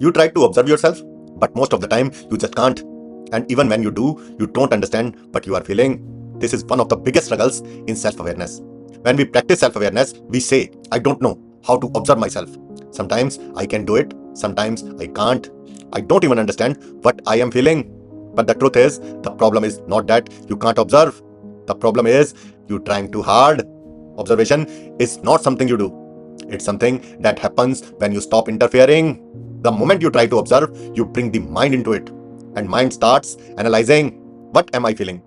You try to observe yourself, but most of the time you just can't. And even when you do, you don't understand what you are feeling. This is one of the biggest struggles in self awareness. When we practice self awareness, we say, I don't know how to observe myself. Sometimes I can do it, sometimes I can't. I don't even understand what I am feeling. But the truth is, the problem is not that you can't observe. The problem is you trying too hard. Observation is not something you do. It's something that happens when you stop interfering. The moment you try to observe, you bring the mind into it. And mind starts analyzing, what am I feeling?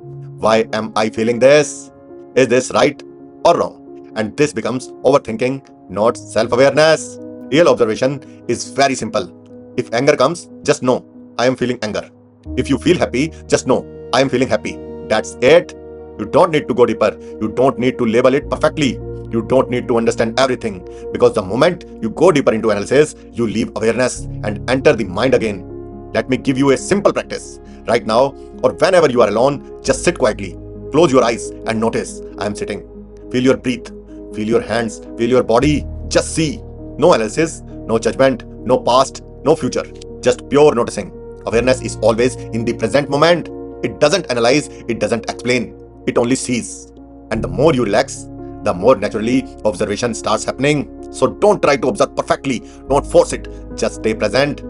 Why am I feeling this? Is this right or wrong? And this becomes overthinking, not self-awareness. Real observation is very simple. If anger comes, just know, I am feeling anger. If you feel happy, just know, I am feeling happy. That's it. You don't need to go deeper. You don't need to label it perfectly. You don't need to understand everything, because the moment you go deeper into analysis, you leave awareness and enter the mind again. Let me give you a simple practice. Right now, or whenever you are alone, just sit quietly. Close your eyes and notice I am sitting. Feel your breath, feel your hands, feel your body. Just see. No analysis, no judgment, no past, no future. Just pure noticing. Awareness is always in the present moment. It doesn't analyze, it doesn't explain. It only sees. And the more you relax, the more naturally observation starts happening. So don't try to observe perfectly. Don't force it. Just stay present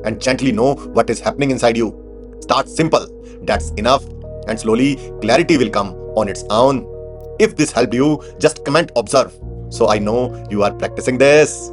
and gently know what is happening inside you. Start simple. That's enough. And slowly clarity will come on its own. If this helped you, just comment observe, so I know you are practicing this.